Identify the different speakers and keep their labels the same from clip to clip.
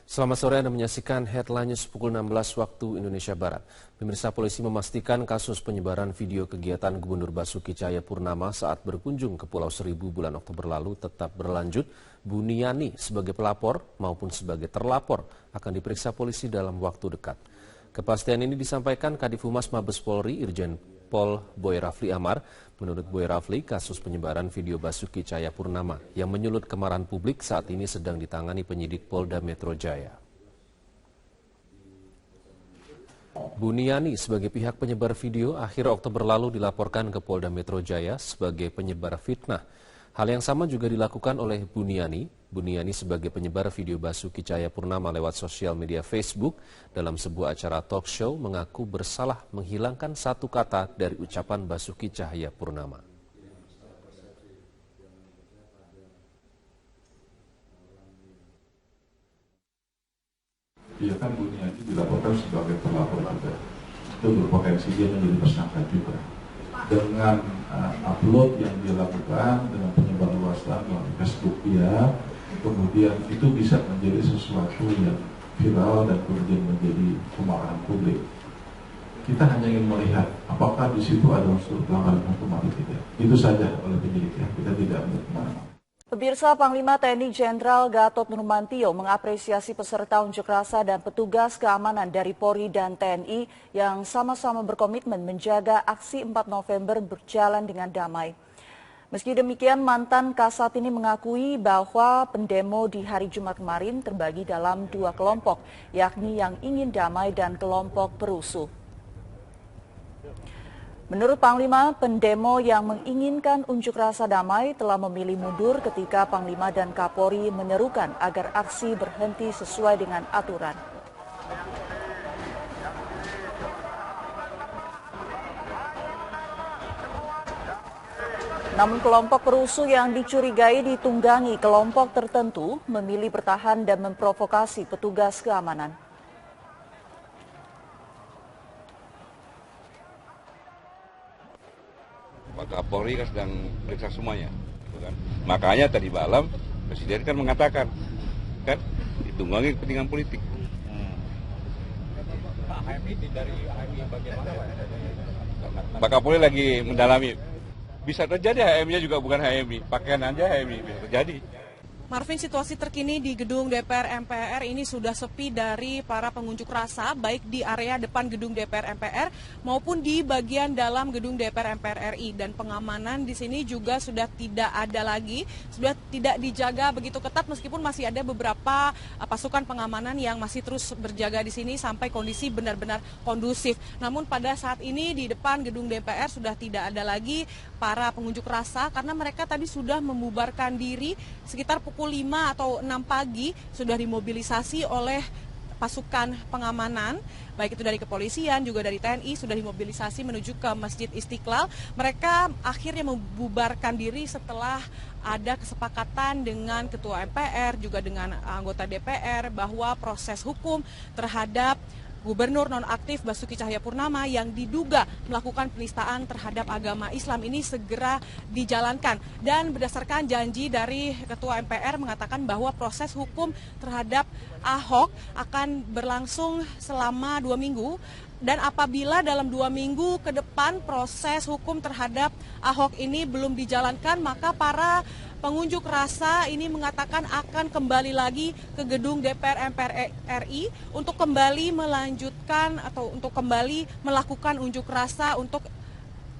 Speaker 1: Selamat sore, Anda menyaksikan Headline News pukul 16 waktu Indonesia Barat. Pemirsa, polisi memastikan kasus penyebaran video kegiatan Gubernur Basuki Cahayapurnama saat berkunjung ke Pulau Seribu bulan Oktober lalu tetap berlanjut. Buniani sebagai pelapor maupun sebagai terlapor akan diperiksa polisi dalam waktu dekat. Kepastian ini disampaikan Kadif Humas Mabes Polri Irjen Pol Boy Rafli Amar. Menurut Boy Rafli, kasus penyebaran video Basuki Cahayapurnama yang menyulut kemarahan publik saat ini sedang ditangani penyidik Polda Metro Jaya. Buniani sebagai pihak penyebar video akhir Oktober lalu dilaporkan ke Polda Metro Jaya sebagai penyebar fitnah. Hal yang sama juga dilakukan oleh Buniani. Buniani sebagai penyebar video Basuki Cahayapurnama lewat sosial media Facebook dalam sebuah acara talk show mengaku bersalah menghilangkan satu kata dari ucapan Basuki Cahayapurnama.
Speaker 2: Dia kan Buniani dilaporkan sebagai pelapor juga. Itu berpotensi dia menjadi tersangka juga. Dengan upload yang dia lakukan, dengan penyebar luasan melalui Facebook dia, kemudian itu bisa menjadi sesuatu yang viral dan kemudian menjadi kemarahan publik. Kita hanya ingin melihat apakah di situ ada unsur pelanggaran hukum atau tidak. Itu saja oleh penyidik ya. Kita tidak kemana-mana.
Speaker 3: Pemirsa, Panglima TNI Jenderal Gatot Nurmantio mengapresiasi peserta unjuk rasa dan petugas keamanan dari Polri dan TNI yang sama-sama berkomitmen menjaga aksi 4 November berjalan dengan damai. Meski demikian, mantan Kasat ini mengakui bahwa pendemo di hari Jumat kemarin terbagi dalam dua kelompok, yakni yang ingin damai dan kelompok perusuh. Menurut Panglima, pendemo yang menginginkan unjuk rasa damai telah memilih mundur ketika Panglima dan Kapolri menyerukan agar aksi berhenti sesuai dengan aturan. Namun kelompok perusuh yang dicurigai ditunggangi kelompok tertentu memilih bertahan dan memprovokasi petugas keamanan.
Speaker 4: Pak Kapolri kan sedang periksa semuanya, gitu kan. Makanya tadi malam Presiden kan mengatakan, kan ditunggangi kepentingan politik.
Speaker 5: Pak HMI dari HMI bagaimana?
Speaker 4: Pak Kapolri lagi mendalami. Bisa terjadi HMI-nya juga bukan HMI, pakaian aja HMI bisa terjadi.
Speaker 6: Marvin, situasi terkini di gedung DPR MPR ini sudah sepi dari para pengunjuk rasa, baik di area depan gedung DPR MPR maupun di bagian dalam gedung DPR MPR RI. Dan pengamanan di sini juga sudah tidak ada lagi, sudah tidak dijaga begitu ketat meskipun masih ada beberapa pasukan pengamanan yang masih terus berjaga di sini sampai kondisi benar-benar kondusif. Namun pada saat ini di depan gedung DPR sudah tidak ada lagi para pengunjuk rasa karena mereka tadi sudah membubarkan diri sekitar pukul 5 atau 6 pagi sudah dimobilisasi oleh pasukan pengamanan, baik itu dari kepolisian juga dari TNI sudah dimobilisasi menuju ke Masjid Istiqlal. Mereka akhirnya membubarkan diri setelah ada kesepakatan dengan Ketua MPR juga dengan anggota DPR bahwa proses hukum terhadap Gubernur nonaktif Basuki Cahayapurnama yang diduga melakukan penistaan terhadap agama Islam ini segera dijalankan. Dan berdasarkan janji dari Ketua MPR mengatakan bahwa proses hukum terhadap Ahok akan berlangsung selama 2 minggu. Dan apabila dalam 2 minggu ke depan proses hukum terhadap Ahok ini belum dijalankan, maka para pengunjuk rasa ini mengatakan akan kembali lagi ke gedung DPR MPR RI untuk kembali melanjutkan atau untuk kembali melakukan unjuk rasa untuk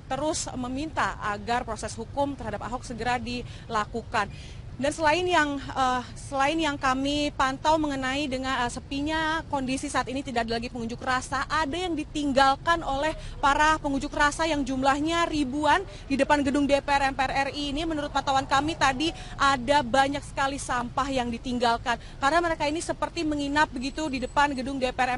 Speaker 6: terus meminta agar proses hukum terhadap Ahok segera dilakukan. Dan selain yang kami pantau mengenai dengan sepinya kondisi saat ini tidak ada lagi pengunjuk rasa, ada yang ditinggalkan oleh para pengunjuk rasa yang jumlahnya ribuan di depan gedung DPR MPR RI ini. Menurut pantauan kami tadi ada banyak sekali sampah yang ditinggalkan karena mereka ini seperti menginap begitu di depan gedung DPR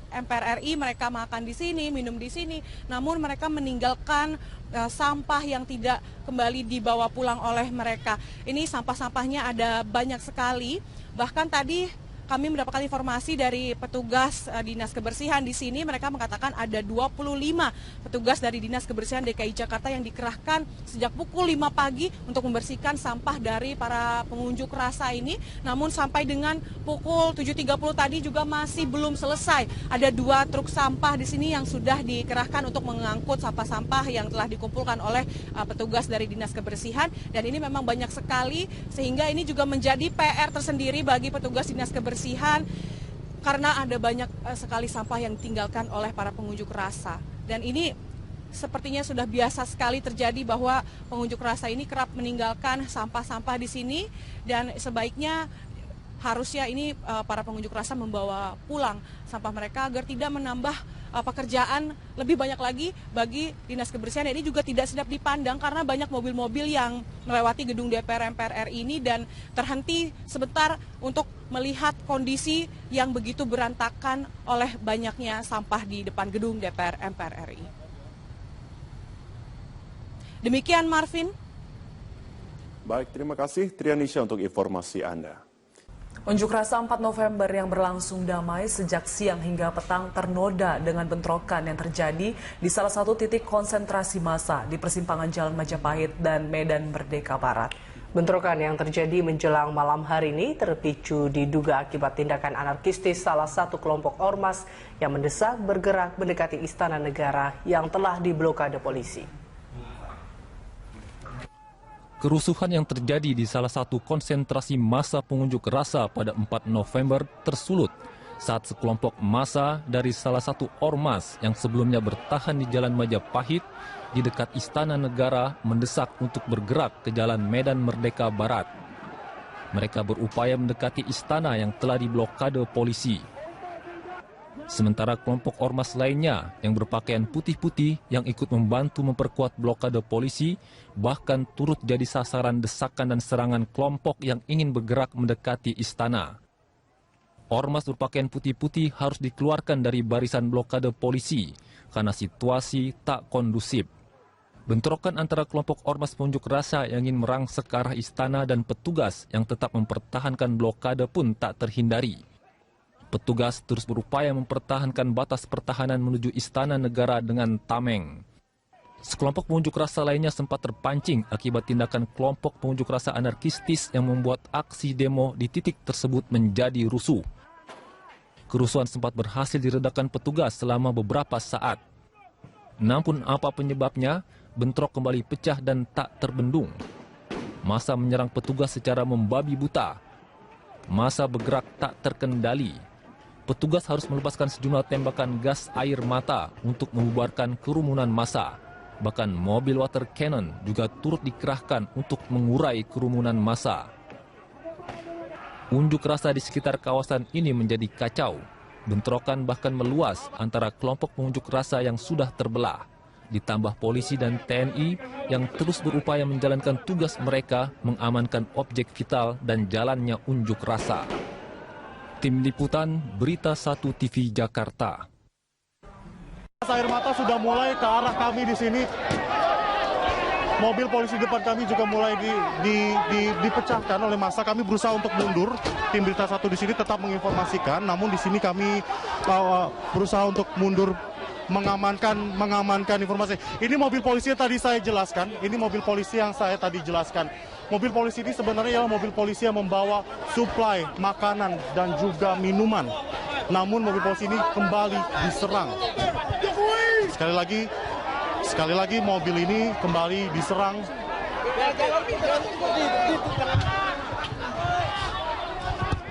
Speaker 6: MPR RI, mereka makan di sini, minum di sini, namun mereka meninggalkan sampah yang tidak kembali dibawa pulang oleh mereka. Ini sampah-sampahnya ada banyak sekali, bahkan tadi kami mendapatkan informasi dari petugas Dinas Kebersihan di sini, mereka mengatakan ada 25 petugas dari Dinas Kebersihan DKI Jakarta yang dikerahkan sejak pukul 5 pagi untuk membersihkan sampah dari para pengunjuk rasa ini. Namun sampai dengan pukul 7.30 tadi juga masih belum selesai. Ada 2 truk sampah di sini yang sudah dikerahkan untuk mengangkut sampah-sampah yang telah dikumpulkan oleh petugas dari Dinas Kebersihan, dan ini memang banyak sekali sehingga ini juga menjadi PR tersendiri bagi petugas Dinas Kebersihan karena ada banyak sekali sampah yang ditinggalkan oleh para pengunjuk rasa. Dan ini sepertinya sudah biasa sekali terjadi bahwa pengunjuk rasa ini kerap meninggalkan sampah-sampah di sini, dan sebaiknya harusnya ini para pengunjuk rasa membawa pulang sampah mereka agar tidak menambah pekerjaan lebih banyak lagi bagi Dinas Kebersihan. Ini juga tidak sedap dipandang karena banyak mobil-mobil yang melewati gedung DPR MPR RI ini dan terhenti sebentar untuk melihat kondisi yang begitu berantakan oleh banyaknya sampah di depan gedung DPR MPR RI. Demikian Marvin.
Speaker 7: Baik, terima kasih Trianisha untuk informasi Anda.
Speaker 8: Unjuk rasa 4 November yang berlangsung damai sejak siang hingga petang ternoda dengan bentrokan yang terjadi di salah satu titik konsentrasi massa di persimpangan Jalan Majapahit dan Medan Merdeka Barat.
Speaker 9: Bentrokan yang terjadi menjelang malam hari ini terpicu diduga akibat tindakan anarkistis salah satu kelompok ormas yang mendesak bergerak mendekati Istana Negara yang telah diblokade polisi.
Speaker 10: Kerusuhan yang terjadi di salah satu konsentrasi massa pengunjuk rasa pada 4 November tersulut saat sekelompok massa dari salah satu ormas yang sebelumnya bertahan di Jalan Majapahit di dekat Istana Negara mendesak untuk bergerak ke Jalan Medan Merdeka Barat. Mereka berupaya mendekati istana yang telah diblokade polisi. Sementara kelompok ormas lainnya yang berpakaian putih-putih yang ikut membantu memperkuat blokade polisi bahkan turut jadi sasaran desakan dan serangan kelompok yang ingin bergerak mendekati istana. Ormas berpakaian putih-putih harus dikeluarkan dari barisan blokade polisi karena situasi tak kondusif. Bentrokan antara kelompok ormas pengunjuk rasa yang ingin merangsek ke arah istana dan petugas yang tetap mempertahankan blokade pun tak terhindari. Petugas terus berupaya mempertahankan batas pertahanan menuju Istana Negara dengan tameng. Sekelompok pengunjuk rasa lainnya sempat terpancing akibat tindakan kelompok pengunjuk rasa anarkistis yang membuat aksi demo di titik tersebut menjadi rusuh. Kerusuhan sempat berhasil diredakan petugas selama beberapa saat. Namun apa penyebabnya, bentrok kembali pecah dan tak terbendung. Massa menyerang petugas secara membabi buta. Massa bergerak tak terkendali. Petugas harus melepaskan sejumlah tembakan gas air mata untuk membubarkan kerumunan massa. Bahkan mobil water cannon juga turut dikerahkan untuk mengurai kerumunan massa. Unjuk rasa di sekitar kawasan ini menjadi kacau. Bentrokan bahkan meluas antara kelompok pengunjuk rasa yang sudah terbelah. Ditambah polisi dan TNI yang terus berupaya menjalankan tugas mereka mengamankan objek vital dan jalannya unjuk rasa. Tim Liputan Berita 1 TV Jakarta.
Speaker 11: Air mata sudah mulai ke arah kami di sini. Mobil polisi depan kami juga mulai dipecahkan oleh massa. Kami berusaha untuk mundur. Tim Berita 1 di sini tetap menginformasikan, namun di sini kami berusaha untuk mundur mengamankan informasi. Ini mobil polisi yang tadi saya jelaskan. Ini mobil polisi yang saya tadi jelaskan. Mobil polisi ini sebenarnya adalah mobil polisi yang membawa suplai makanan dan juga minuman. Namun mobil polisi ini kembali diserang. Sekali lagi mobil ini kembali diserang.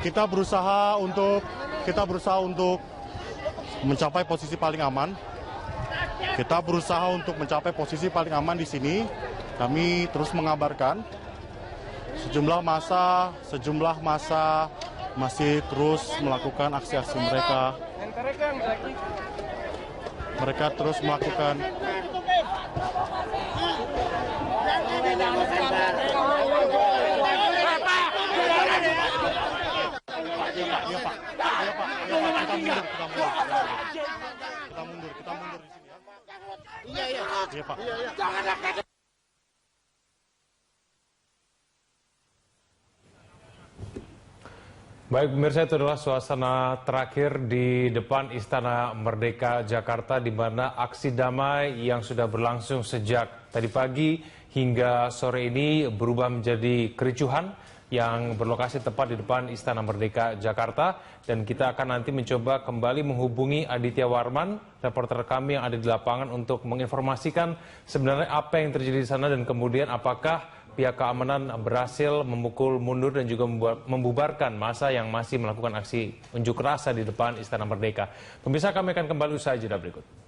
Speaker 11: Kita berusaha untuk mencapai posisi paling aman. Kita berusaha untuk mencapai posisi paling aman di sini. Kami terus mengabarkan sejumlah massa masih terus melakukan aksi-aksi mereka. Mereka terus melakukan kita mundur di sini ya. Iya, Pak.
Speaker 12: Baik pemirsa, itu adalah suasana terakhir di depan Istana Merdeka Jakarta, di mana aksi damai yang sudah berlangsung sejak tadi pagi hingga sore ini berubah menjadi kericuhan yang berlokasi tepat di depan Istana Merdeka Jakarta. Dan kita akan nanti mencoba kembali menghubungi Aditya Warman, reporter kami yang ada di lapangan, untuk menginformasikan sebenarnya apa yang terjadi di sana dan kemudian apakah pihak keamanan berhasil memukul mundur dan juga membubarkan massa yang masih melakukan aksi unjuk rasa di depan Istana Merdeka. Pemirsa, kami akan kembali usai jeda berikut.